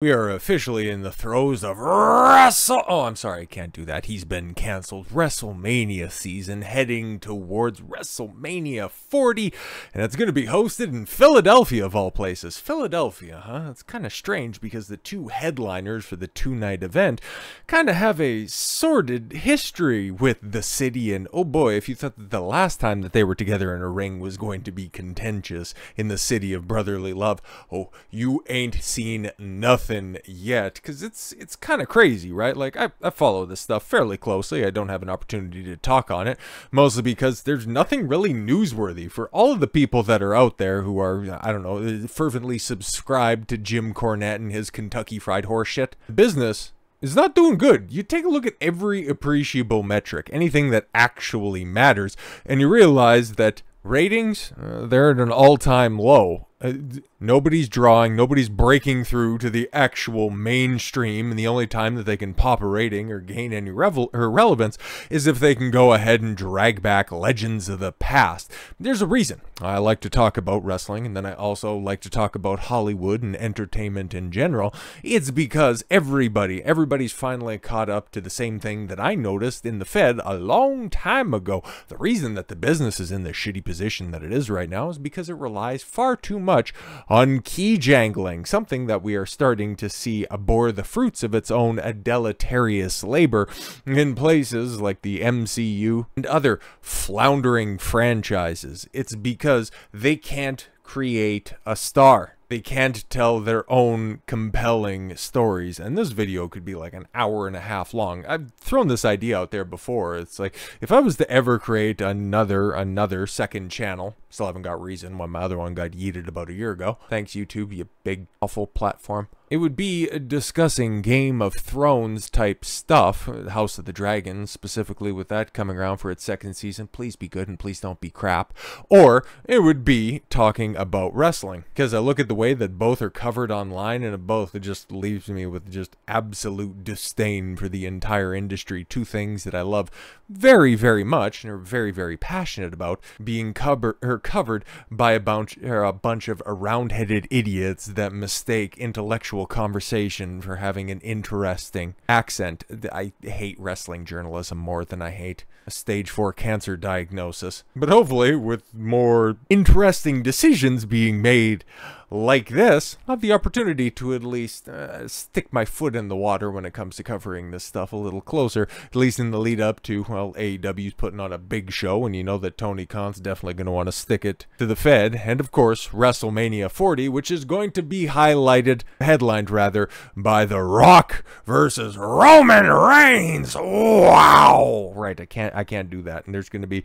We are officially in the throes of Oh, I'm sorry, I can't do that. He's been canceled. WrestleMania season heading towards WrestleMania 40, and it's going to be hosted in Philadelphia, of all places. Philadelphia, huh? It's kind of strange because the two headliners for the two-night event kind of have a sordid history with the city, and oh boy, if you thought that the last time that they were together in a ring was going to be contentious in the city of brotherly love, oh, you ain't seen nothing yet, because it's kind of crazy, right? Like, I follow this stuff fairly closely. I don't have an opportunity to talk on it, mostly because there's nothing really newsworthy for all of the people that are out there who are, I don't know, fervently subscribed to Jim Cornette and his Kentucky Fried Horse shit. Business is not doing good. You take a look at every appreciable metric, anything that actually matters, and you realize that ratings, they're at an all-time low. Nobody's drawing, nobody's breaking through to the actual mainstream, and the only time that they can pop a rating or gain any relevance is if they can go ahead and drag back legends of the past. There's a reason I like to talk about wrestling, and then I also like to talk about Hollywood and entertainment in general. It's because everybody's finally caught up to the same thing that I noticed in the Fed a long time ago. The reason that the business is in the shitty position that it is right now is because it relies far too much on key jangling, something that we are starting to see bore the fruits of its own deleterious labor in places like the MCU and other floundering franchises. It's because they can't create a star. They can't tell their own compelling stories. And this video could be like an hour and a half long. I've thrown this idea out there before. It's like, if I was to ever create another second channel, still haven't got reason when my other one got yeeted about a year ago. Thanks, YouTube, you big, awful platform. It would be discussing Game of Thrones type stuff, House of the Dragon, specifically with that coming around for its second season. Please be good and please don't be crap. Or it would be talking about wrestling, because I look at the way that both are covered online, and it just leaves me with just absolute disdain for the entire industry. Two things that I love very, very much and are very, very passionate about, being covered by a bunch of round-headed idiots that mistake intellectual conversation for having an interesting accent. I hate wrestling journalism more than I hate a stage 4 cancer diagnosis. But hopefully, with more interesting decisions being made like this, I'll have the opportunity to at least stick my foot in the water when it comes to covering this stuff a little closer, at least in the lead up to, well, AEW's putting on a big show, and you know that Tony Khan's definitely going to want to stick it to the Fed, and of course, WrestleMania 40, which is going to be headlined rather, by The Rock versus Roman Reigns. Wow! Right, I can't do that, and there's going to be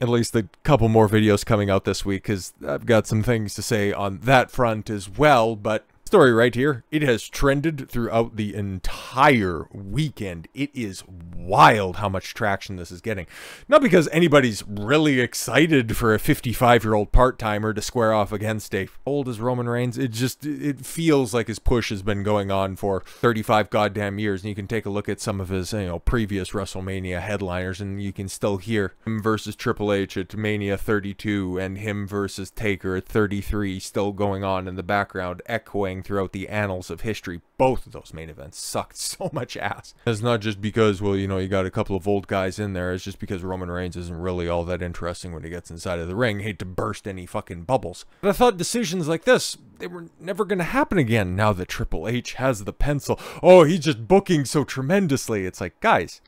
at least a couple more videos coming out this week, because I've got some things to say on that front as well. But story right here, it has trended throughout the entire weekend. It is wild how much traction this is getting. Not because anybody's really excited for a 55-year-old part-timer to square off against a old as Roman Reigns. It feels like his push has been going on for 35 goddamn years, and you can take a look at some of his, previous WrestleMania headliners, and you can still hear him versus Triple H at Mania 32 and him versus Taker at 33 still going on in the background, echoing throughout the annals of history. Both of those main events sucked so much ass. It's not just because, well, you got a couple of old guys in there. It's just because Roman Reigns isn't really all that interesting when he gets inside of the ring. Hate to burst any fucking bubbles. But I thought decisions like this, they were never going to happen again now that Triple H has the pencil. Oh, he's just booking so tremendously. It's like, guys,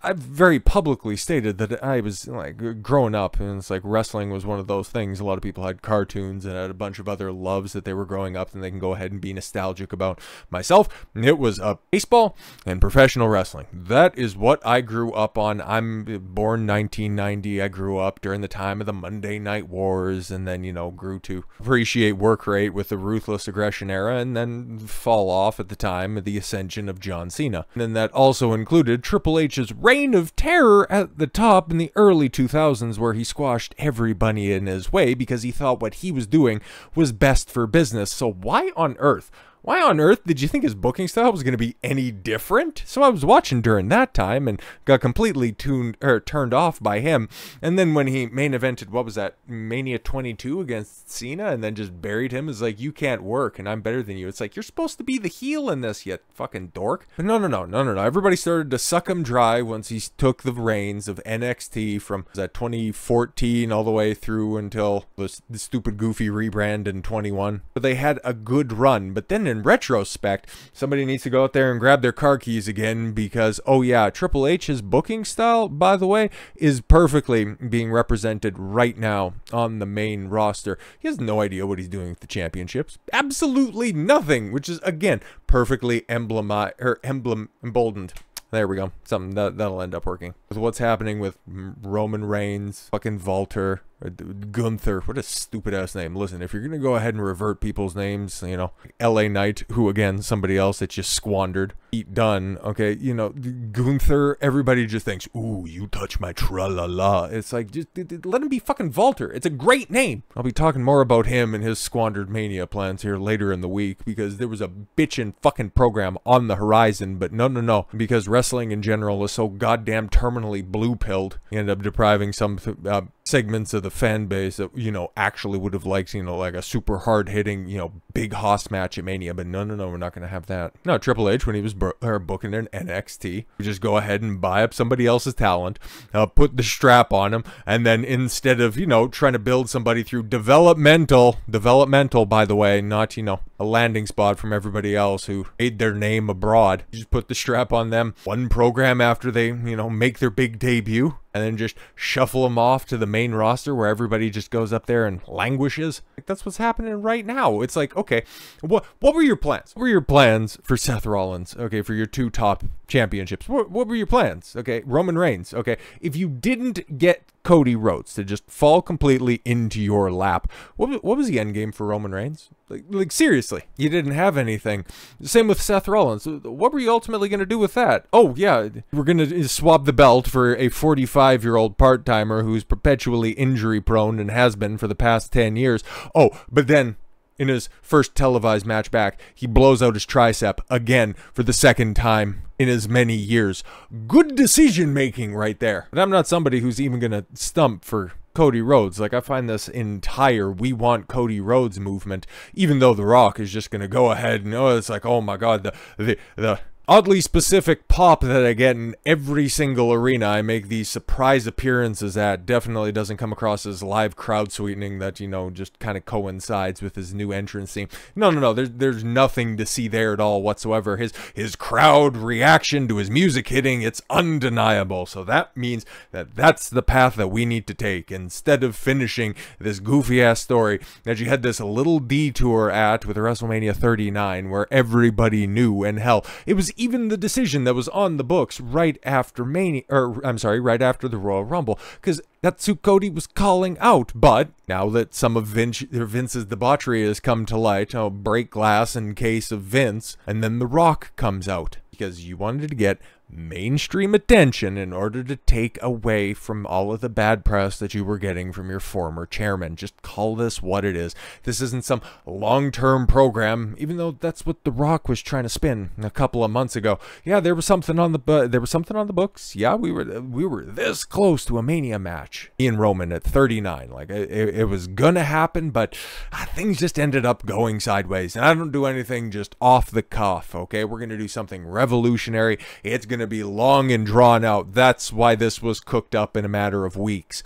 I've very publicly stated that I was, like, growing up, and it's like wrestling was one of those things. A lot of people had cartoons and had a bunch of other loves that they were growing up, and they can go ahead and be nostalgic about. Myself, it was baseball and professional wrestling. That is what I grew up on. I'm born 1990. I grew up during the time of the Monday Night Wars, and then, grew to appreciate work rate with the Ruthless Aggression era, and then fall off at the time of the ascension of John Cena. And then that also included Triple H's reign of terror at the top in the early 2000s, where he squashed everybody in his way because he thought what he was doing was best for business. So why on earth Why on earth did you think his booking style was going to be any different? So I was watching during that time and got completely turned off by him. And then when he main evented, what was that, Mania 22 against Cena, and then just buried him, is like, you can't work and I'm better than you. It's like, you're supposed to be the heel in this, you fucking dork. But no. Everybody started to suck him dry once he took the reins of NXT from that 2014 all the way through until the stupid goofy rebrand in 21. But they had a good run. But then in retrospect, somebody needs to go out there and grab their car keys again, because, oh yeah, Triple H's booking style, by the way, is perfectly being represented right now on the main roster. He has no idea what he's doing with the championships. Absolutely nothing, which is, again, perfectly emboldened. There we go. Something that'll end up working. With what's happening with Roman Reigns, fucking Walter, Gunther. What a stupid ass name. Listen, if you're gonna go ahead and revert people's names, you know, LA Knight, who again, somebody else that just squandered, eat done, okay, you know, Gunther, everybody just thinks, ooh, you touch my tra-la-la. It's like, just let him be fucking Walter. It's a great name. I'll be talking more about him and his squandered Mania plans here later in the week, because there was a bitchin' fucking program on the horizon, but no, because wrestling in general is so goddamn terminally blue-pilled, you end up depriving some segments of the fan base that, you know, actually would have liked, you know, like a super hard-hitting, you know, big hoss match at Mania. But no, we're not going to have that. No, Triple H, when he was booking in NXT, would just go ahead and buy up somebody else's talent, put the strap on him, and then instead of, you know, trying to build somebody through developmental, by the way, not, you know, a landing spot from everybody else who made their name abroad, you just put the strap on them one program after they, you know, make their big debut, and then just shuffle them off to the main roster where everybody just goes up there and languishes. Like, that's what's happening right now. It's like, okay, what were your plans? What were your plans for Seth Rollins? Okay, for your 2 top championships. What were your plans? Okay, Roman Reigns. Okay, if you didn't get Cody Rhodes to just fall completely into your lap, what was the end game for Roman Reigns? Like seriously, you didn't have anything. Same with Seth Rollins. What were you ultimately going to do with that? Oh yeah, we're going to swap the belt for a 45-year-old part-timer who's perpetually injury prone and has been for the past 10 years. Oh, but then in his first televised match back, he blows out his tricep again for the second time in as many years. Good decision making right there. But I'm not somebody who's even going to stump for Cody Rhodes. Like, I find this entire "we want Cody Rhodes" movement, even though The Rock is just going to go ahead and, oh, it's like, oh my god, the oddly specific pop that I get in every single arena I make these surprise appearances at definitely doesn't come across as live crowd sweetening that, you know, just kind of coincides with his new entrance theme. No, there's nothing to see there at all whatsoever. His crowd reaction to his music hitting, it's undeniable. So that means that's the path that we need to take, instead of finishing this goofy ass story that you had this little detour at with WrestleMania 39 where everybody knew, and hell, it was even the decision that was on the books right after right after the Royal Rumble, because that's who Cody was calling out. But now that some of Vince's debauchery has come to light, break glass in case of Vince, and then The Rock comes out, because you wanted to get mainstream attention in order to take away from all of the bad press that you were getting from your former chairman. Just call this what it is. This isn't some long-term program, even though that's what The Rock was trying to spin a couple of months ago. Yeah, there was something on the books. Yeah, we were this close to a Mania match in Roman at 39. Like, it was gonna happen, but things just ended up going sideways. And I don't do anything just off the cuff, okay? We're gonna do something revolutionary. It's gonna be long and drawn out. That's why this was cooked up in a matter of weeks.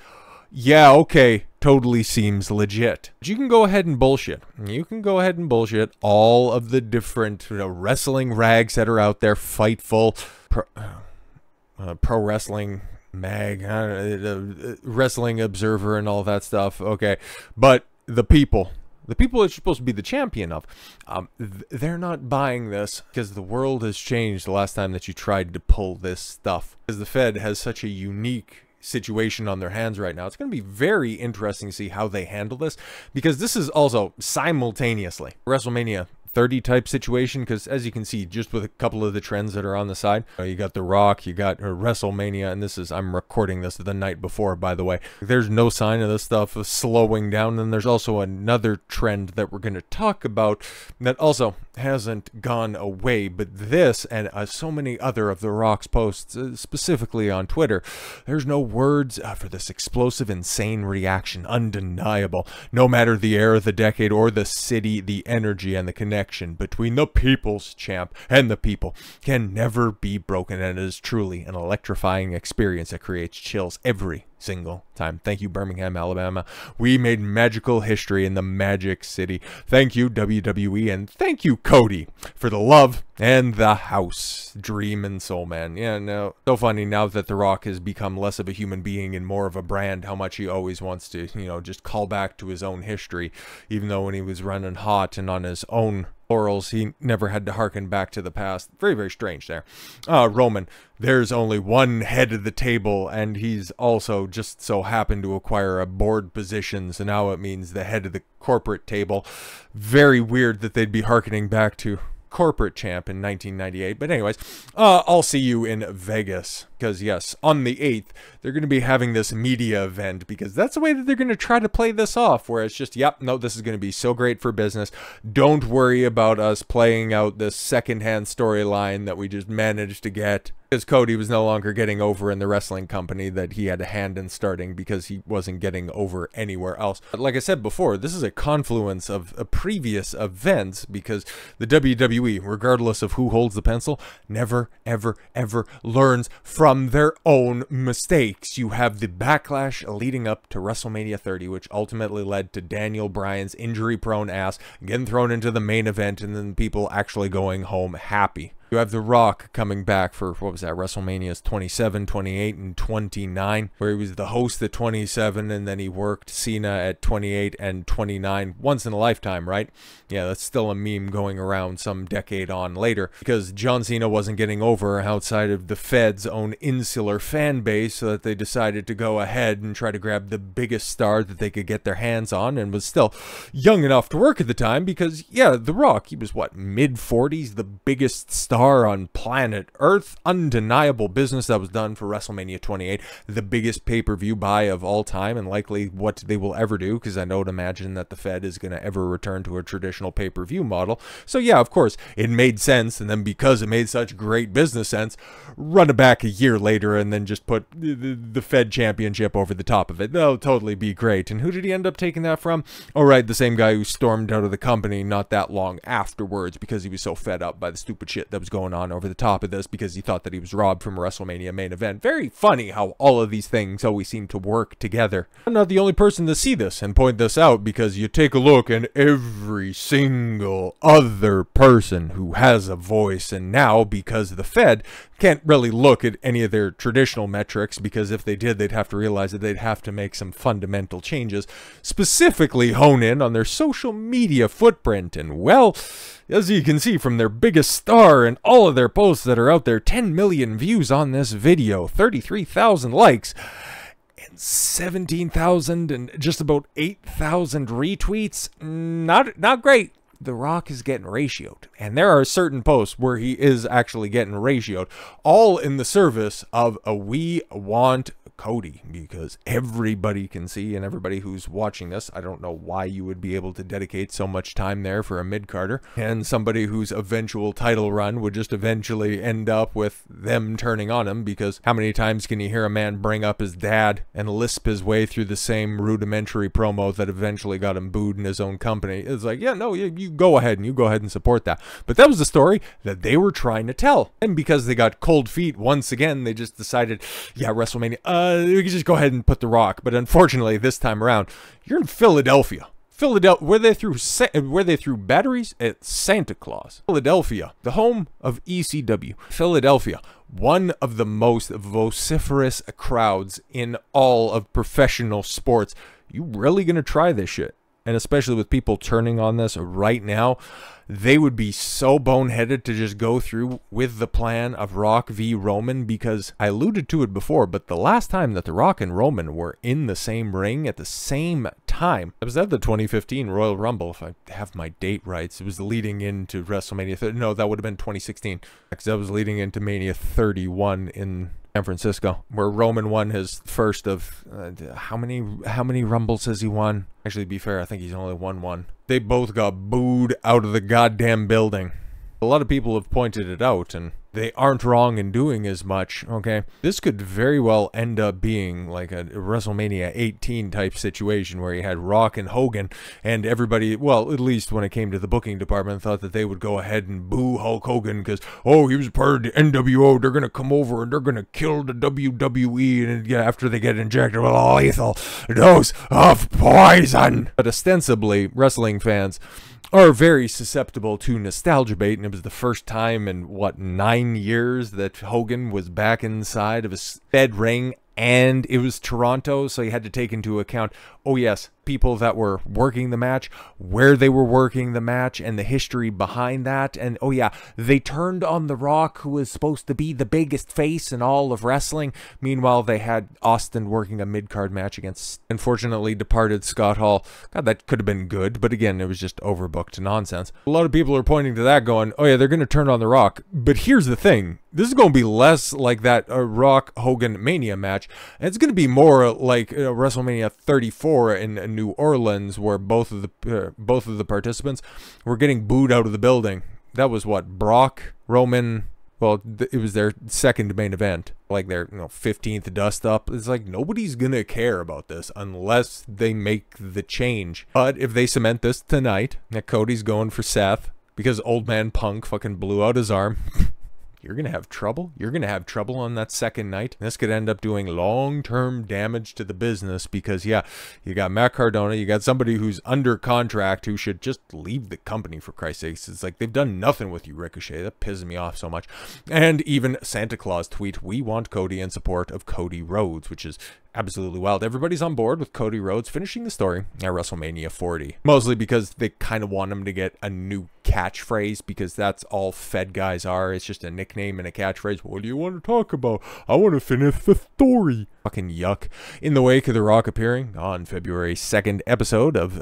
Yeah, okay, totally seems legit. But you can go ahead and bullshit. You can go ahead and bullshit all of the different, you know, wrestling rags that are out there. Fightful, Pro Wrestling Mag, Wrestling Observer, and all that stuff. Okay, but the people that you're supposed to be the champion of, they're not buying this, because the world has changed the last time that you tried to pull this stuff. Because the Fed has such a unique situation on their hands right now. It's going to be very interesting to see how they handle this, because this is also simultaneously WrestleMania 30 type situation, because as you can see, just with a couple of the trends that are on the side, you got The Rock, you got WrestleMania, and this is, I'm recording this the night before, by the way. There's no sign of this stuff slowing down. And there's also another trend that we're going to talk about that also hasn't gone away, but this and so many other of The Rock's posts, specifically on Twitter, there's no words for this explosive, insane reaction, undeniable. No matter the era, the decade, or the city, the energy and the connection between the people's champ and the people can never be broken, and it is truly an electrifying experience that creates chills every single time. Thank you, Birmingham, Alabama. We made magical history in the Magic City. Thank you, WWE, and thank you, Cody, for the love and the house. Dream and soul, man. Yeah, no, so funny now that The Rock has become less of a human being and more of a brand, how much he always wants to, you know, just call back to his own history, even though when he was running hot and on his own laurels, he never had to harken back to the past. Very, very strange there. Roman, there's only one head of the table, and he's also just so happened to acquire a board position, so now it means the head of the corporate table. Very weird that they'd be harkening back to corporate champ in 1998. But anyways, I'll see you in Vegas, because yes, on the 8th they're going to be having this media event, because that's the way that they're going to try to play this off, where it's just, yep, no, this is going to be so great for business, don't worry about us playing out this secondhand storyline that we just managed to get, because Cody was no longer getting over in the wrestling company that he had a hand in starting, because he wasn't getting over anywhere else. But like I said before, this is a confluence of previous events, because the WWE, regardless of who holds the pencil, never, ever, ever learns from their own mistakes. You have the backlash leading up to WrestleMania 30, which ultimately led to Daniel Bryan's injury-prone ass getting thrown into the main event, and then people actually going home happy. You have The Rock coming back for, what was that, WrestleMania's 27, 28, and 29, where he was the host at 27, and then he worked Cena at 28 and 29. Once in a lifetime, right? Yeah, that's still a meme going around some decade on later, because John Cena wasn't getting over outside of the Fed's own insular fan base, so that they decided to go ahead and try to grab the biggest star that they could get their hands on, and was still young enough to work at the time, because, yeah, The Rock, he was, what, mid-40s, the biggest star on planet Earth. Undeniable business that was done for WrestleMania 28, the biggest pay-per-view buy of all time, and likely what they will ever do, because I don't imagine that the Fed is going to ever return to a traditional pay-per-view model. So yeah, of course, it made sense, and then because it made such great business sense, run it back a year later and then just put the Fed championship over the top of it. That'll totally be great. And who did he end up taking that from? Oh right, the same guy who stormed out of the company not that long afterwards, because he was so fed up by the stupid shit that was going on over the top of this, because he thought that he was robbed from a WrestleMania main event. Very funny how all of these things always seem to work together. I'm not the only person to see this and point this out, because you take a look and every single other person who has a voice, and now because the Fed can't really look at any of their traditional metrics, because if they did, they'd have to realize that they'd have to make some fundamental changes, specifically hone in on their social media footprint. And well, as you can see from their biggest star and all of their posts that are out there, 10 million views on this video, 33,000 likes, and 17,000 and just about 8,000 retweets. Not great. The Rock is getting ratioed, and there are certain posts where he is actually getting ratioed, all in the service of a we want Cody, because everybody can see, and everybody who's watching this, I don't know why you would be able to dedicate so much time there for a mid-carder, and somebody whose eventual title run would just eventually end up with them turning on him, because how many times can you hear a man bring up his dad and lisp his way through the same rudimentary promo that eventually got him booed in his own company? It's like, yeah, no, you go ahead and support that. But that was the story that they were trying to tell, and because they got cold feet once again, they just decided, yeah, WrestleMania, we could just go ahead and put The Rock. But unfortunately, this time around, you're in Philadelphia. Where they threw batteries at Santa Claus. Philadelphia, the home of ECW. Philadelphia, one of the most vociferous crowds in all of professional sports. You really gonna try this shit? And especially with people turning on this right now, they would be so boneheaded to just go through with the plan of Rock v. Roman, because I alluded to it before, but the last time that The Rock and Roman were in the same ring at the same time, it was at the 2015 Royal Rumble, if I have my date right. It was leading into WrestleMania. No, that would have been 2016, because that was leading into Mania 31 in San Francisco, where Roman won his first of how many Rumbles has he won? Actually, to be fair, I think he's only won one. They both got booed out of the goddamn building. A lot of people have pointed it out, and they aren't wrong in doing as much, okay? This could very well end up being like a WrestleMania 18 type situation where you had Rock and Hogan, and everybody, well, at least when it came to the booking department, thought that they would go ahead and boo Hulk Hogan because, oh, he was part of the NWO, they're going to come over and they're going to kill the WWE, and yeah, after they get injected with a lethal dose of poison. But ostensibly, wrestling fans are very susceptible to nostalgia bait, and it was the first time in, what, 9 years that Hogan was back inside of a fed ring, and it was Toronto, so you had to take into account, oh yes, people that were working the match, where they were working the match, and the history behind that, and oh yeah, they turned on The Rock, who was supposed to be the biggest face in all of wrestling. Meanwhile, they had Austin working a mid-card match against, unfortunately, departed Scott Hall. God, that could have been good, but again, it was just overbooked nonsense. A lot of people are pointing to that going, oh yeah, they're going to turn on The Rock, but here's the thing. This is going to be less like that Rock-Hogan Mania match, and it's going to be more like WrestleMania 34 in New Orleans, where both of the participants were getting booed out of the building. That was what, Brock, Roman, well, it was their second main event, like their 15th dust up. It's like nobody's gonna care about this unless they make the change. But if they cement this tonight, that Cody's going for Seth because Old Man Punk fucking blew out his arm. You're going to have trouble. You're going to have trouble on that second night. This could end up doing long-term damage to the business because, yeah, you got Matt Cardona. You got somebody who's under contract who should just leave the company, for Christ's sakes. It's like they've done nothing with you, Ricochet. That pisses me off so much. And even Santa Claus tweet, we want Cody in support of Cody Rhodes, which is absolutely wild. Everybody's on board with Cody Rhodes finishing the story at WrestleMania 40. Mostly because they kind of want him to get a new catchphrase, because that's all Fed guys are. It's just a nickname and a catchphrase. What do you want to talk about? I want to finish the story. Fucking yuck. In the wake of The Rock appearing on February 2nd episode of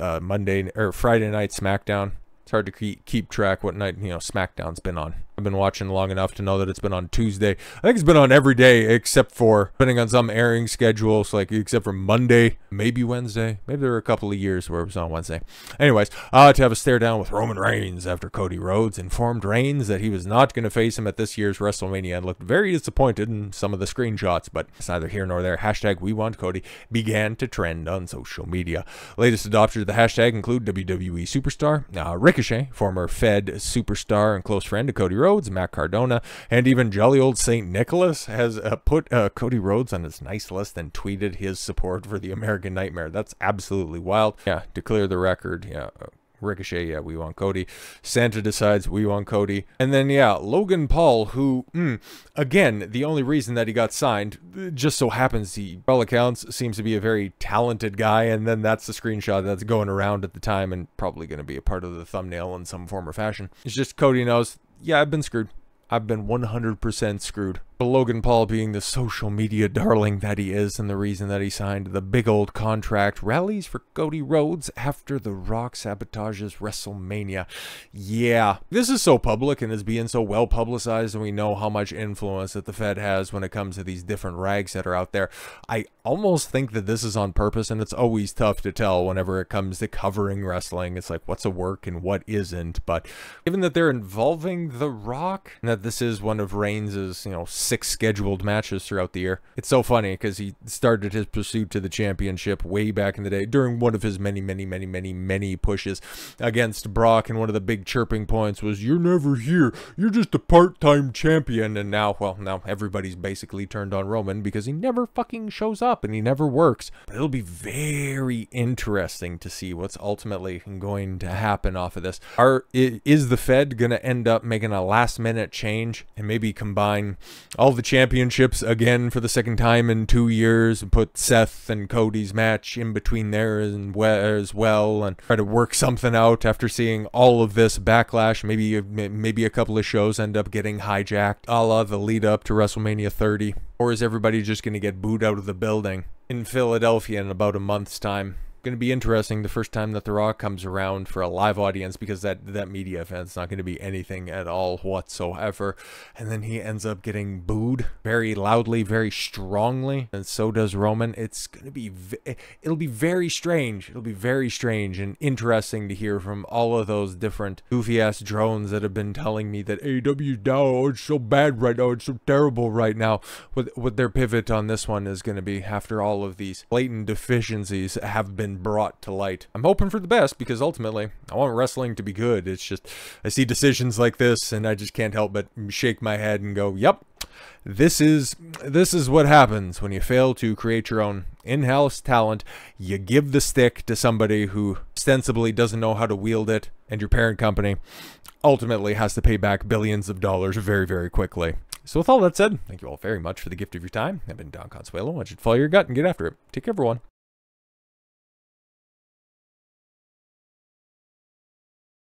Friday Night SmackDown. It's hard to keep track what night, SmackDown's been on. I've been watching long enough to know that it's been on Tuesday. I think it's been on every day except for, depending on some airing schedules, like except for Monday, maybe Wednesday. Maybe there were a couple of years where it was on Wednesday. Anyways, to have a stare down with Roman Reigns after Cody Rhodes informed Reigns that he was not going to face him at this year's WrestleMania and looked very disappointed in some of the screenshots, but it's neither here nor there. Hashtag We Want Cody began to trend on social media. Latest adopters of the hashtag include WWE Superstar, Ricochet, former Fed superstar and close friend of Cody Rhodes, Matt Cardona, and even jolly old St. Nicholas has put Cody Rhodes on his nice list and tweeted his support for the American Nightmare. That's absolutely wild. Yeah, to clear the record, yeah. Ricochet, yeah, we want Cody. Santa decides we want Cody. And then, yeah, Logan Paul, who, again, the only reason that he got signed, just so happens he, by all accounts, seems to be a very talented guy, and then that's the screenshot that's going around at the time and probably going to be a part of the thumbnail in some form or fashion. It's just Cody knows, yeah, I've been screwed. I've been 100% screwed. But Logan Paul, being the social media darling that he is, and the reason that he signed the big old contract, rallies for Cody Rhodes after The Rock sabotages WrestleMania. Yeah, this is so public and is being so well publicized, and we know how much influence that the Fed has when it comes to these different rags that are out there. I almost think that this is on purpose, and it's always tough to tell whenever it comes to covering wrestling. It's like, what's a work and what isn't? But given that they're involving The Rock, and that this is one of Reigns' 6 scheduled matches throughout the year. It's so funny because he started his pursuit to the championship way back in the day during one of his many pushes against Brock, and one of the big chirping points was, you're never here, you're just a part-time champion. And now, well, now everybody's basically turned on Roman because he never fucking shows up and he never works. But it'll be very interesting to see what's ultimately going to happen off of this. Is the Fed gonna end up making a last-minute change and maybe combine all the championships again for the second time in 2 years, and put Seth and Cody's match in between there as well, and try to work something out after seeing all of this backlash. Maybe a couple of shows end up getting hijacked, a la the lead up to WrestleMania 30. Or is everybody just going to get booed out of the building in Philadelphia in about a month's time? Going to be interesting the first time that The Rock comes around for a live audience, because that media event's not going to be anything at all whatsoever. And then he ends up getting booed very loudly, very strongly, and so does Roman. It's going to be it'll be very strange. It'll be very strange and interesting to hear from all of those different goofy ass drones that have been telling me that AEW's down, oh, it's so bad right now, it's so terrible right now. What their pivot on this one is going to be after all of these blatant deficiencies have been brought to light. I'm hoping for the best, because ultimately I want wrestling to be good. It's just I see decisions like this and I just can't help but shake my head and go, yep, this is what happens when you fail to create your own in-house talent. You give the stick to somebody who ostensibly doesn't know how to wield it, and your parent company ultimately has to pay back billions of dollars very, very quickly. So with all that said, thank you all very much for the gift of your time. I've been Don Consuelo. I want you to follow your gut and get after it. Take care, everyone.